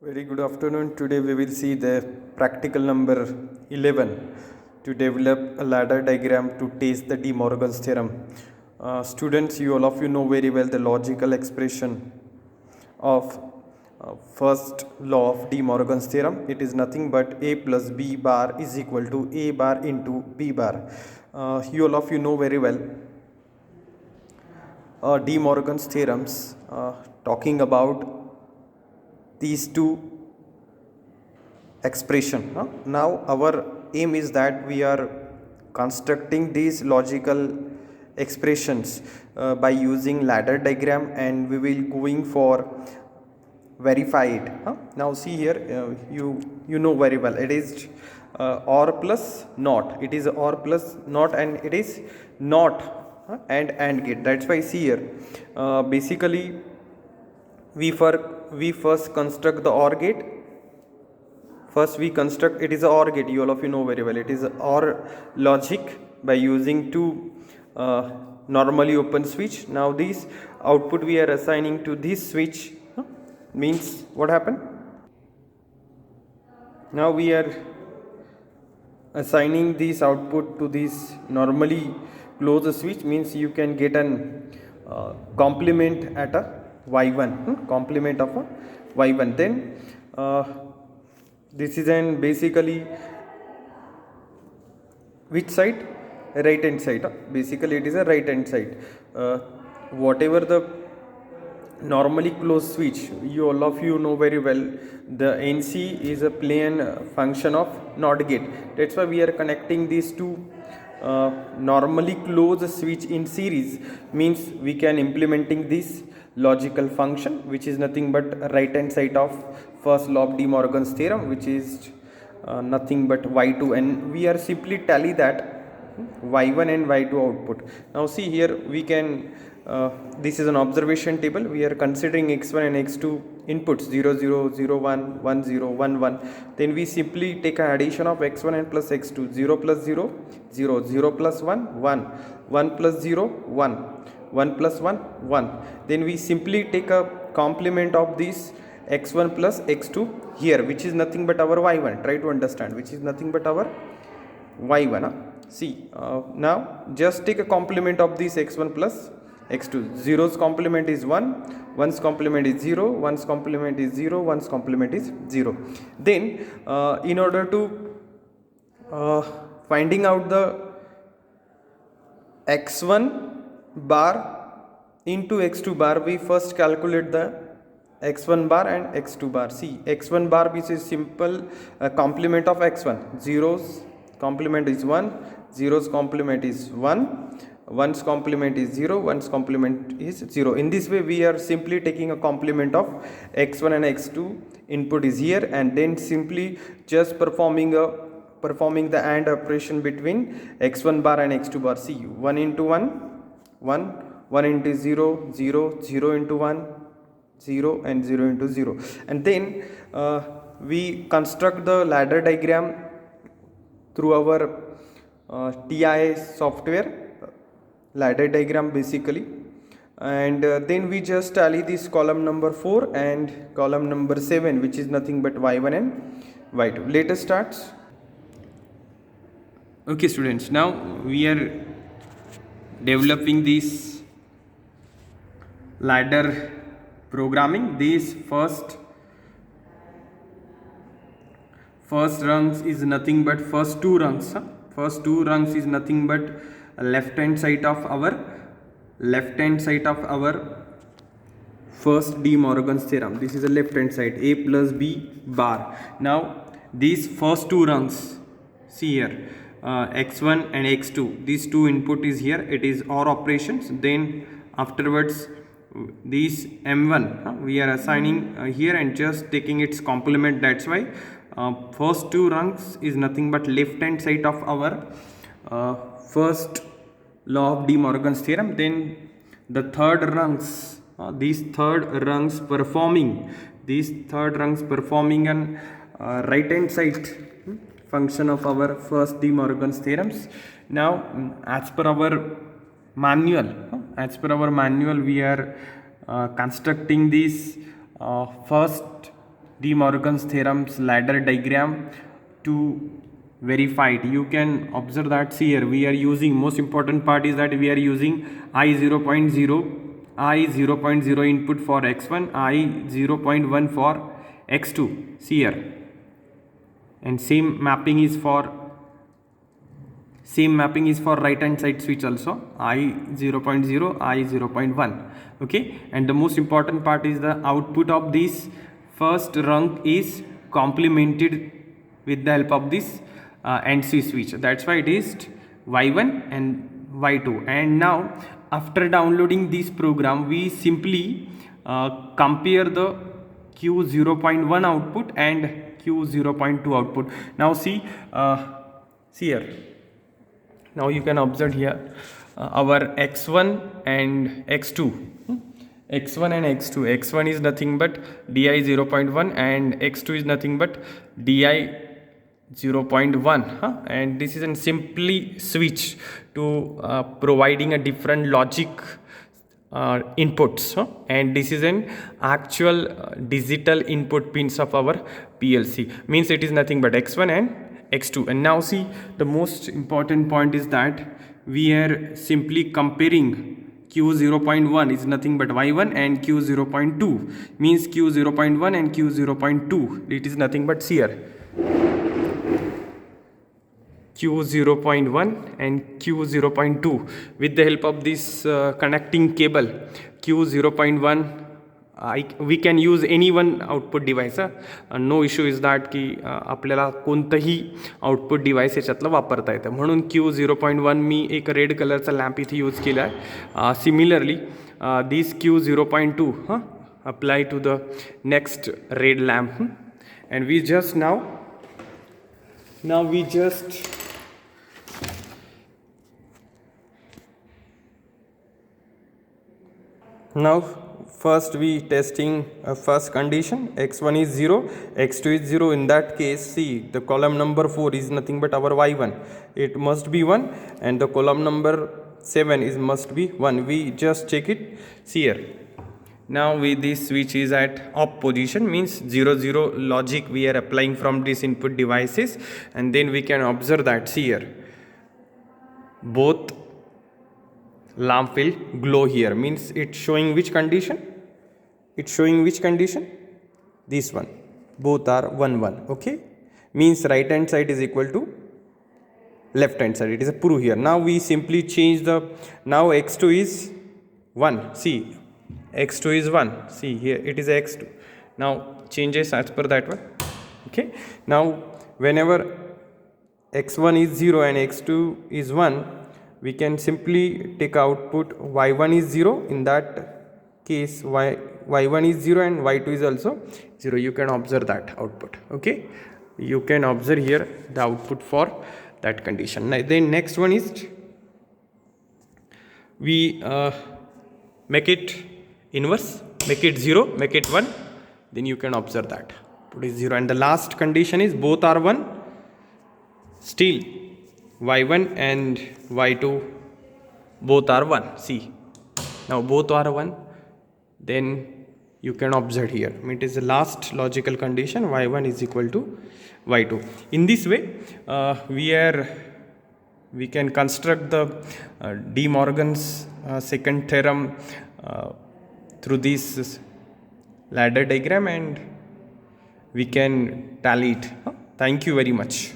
Very good afternoon. Today we will see the practical number 11 to develop a ladder diagram to test the De Morgan's theorem. Students, all of you know very well the logical expression of first law of De Morgan's theorem. It is nothing but A plus B bar is equal to A bar into B bar. All of you know very well De Morgan's theorems talking about these two expression. Now our aim is that we are constructing these logical expressions by using ladder diagram, and we will going for verify it. Now see here, you know very well it is or plus not. It is or plus not, and it is not and gate. That's why see here, basically we first construct the OR gate. First we construct, it is a OR gate, you all of you know very well, it is OR logic by using two normally open switch. Now this output we are assigning to this switch, means what happened? Now we are assigning this output to this normally closed switch, means you can get an complement at a y1, complement of a y1. Then this is an basically which side? Right hand side. Basically it is a right hand side. Whatever the normally closed switch, you all of you know very well, the NC is a plain function of NOT gate. That's why we are connecting these two normally closed switch in series, means we can implementing this logical function, which is nothing but right hand side of first law of De Morgan's theorem, which is nothing but y2, and we are simply tally that y1 and y2 output. Now see here, we can this is an observation table. We are considering x1 and x2 inputs 0 0 0 1 1 0 1 1. Then we simply take an addition of x1 and plus x2, 0 plus 0 0, 0 plus 1 1, 1 plus 0 1, 1 plus 1 1. Then we simply take a complement of this x1 plus x2 here, which is nothing but our y1. Try to understand, which is nothing but our y1. See, now just take a complement of this x1 plus x2. 0's complement is 1, 1's complement is 0, 1's complement is 0, 1's complement is 0. Then in order to finding out the x1 bar into x2 bar, we first calculate the x1 bar and x2 bar. See, x1 bar, which is simple complement of x1. 0's complement is 1, 0's complement is 1, 1's complement is 0, 1's complement is 0. In this way we are simply taking a complement of x1 and x2, input is here, and then simply just performing the AND operation between x1 bar and x2 bar. See, 1 into 1 1, 1 into 0 0, 0 into 1 0, and 0 into 0. And then we construct the ladder diagram through our TI software, ladder diagram basically, and then we just tally this column number 4 and column number 7, which is nothing but y1 and y2. Let us start. Okay students, now we are developing this ladder programming. This first rungs is nothing but first two rungs. First two rungs is nothing but left hand side of our first De Morgan's theorem. This is a left hand side, A plus B bar. Now these first two rungs, see here, x1 and x2, these two input is here, it is OR operations. Then afterwards these m1 we are assigning here and just taking its complement. That's why first two rungs is nothing but left hand side of our first law of De Morgan's theorem. Then the third rungs, these third rungs performing an right hand side function of our first De Morgan's theorems. Now as per our manual, we are constructing this first De Morgan's theorem's ladder diagram to verify it. You can observe that. See here, we are using, most important part is that we are using I 0.0 input for x1, I 0.1 for x2. See here, and same mapping is for right hand side switch also, I 0.0, I 0.1. okay, and the most important part is the output of this first rung is complemented with the help of this NC switch. That's why it is Y1 and Y2. And now after downloading this program, we simply compare the Q0.1 output and Q0.2 output. Now see here, now you can observe here our x1 and x2. x1 and x2, x1 is nothing but di 0.1 and x2 is nothing but di 0.1, and this is a simply switch to providing a different logic inputs, and this is an actual digital input pins of our PLC, means it is nothing but x1 and x2. And now see, the most important point is that we are simply comparing Q0.1 is nothing but Y1 and Q0.2 means Q0.1 and Q0.2, it is nothing but here Q0.1 and Q0.2. with the help of this connecting cable Q0.1, we can use any one output device. No issue is that की आपल्याला कोणतंही output device याच्यातलं वापरता येतं, म्हणून Q0.1 मी एक red कलरचा lamp इथे use केला आहे. Similarly this Q0.2 apply to the next red lamp, and we just now we just now first we testing first condition, x1 is 0, x2 is 0. In that case, see, the column number 4 is nothing but our y1, it must be 1, and the column number 7 is must be 1. We just check it. See here, now this switch is at off position, means 0 0 logic we are applying from this input devices, and then we can observe that. See here, both lamp will glow here, means it's showing which condition, this one, both are 1 1. okay, means right hand side is equal to left hand side, it is a proof here. Now we simply change the, now x2 is 1, see, x2 is 1, see here it is x2, now changes as per that one. Okay, now whenever x1 is 0 and x2 is 1, we can simply take output y1 is 0. In that case, y1 is 0 and y2 is also 0. You can observe that output. Okay, you can observe here the output for that condition. Now, then next one is we make it inverse, make it 0, make it 1. Then you can observe that it is 0. And the last condition is both are 1. Still y1 and y2 both are 1. See, now both are 1, then you can observe here, it is the last logical condition, y1 is equal to y2. In this way we can construct the De Morgan's second theorem through this ladder diagram, and we can tally it. Thank you very much.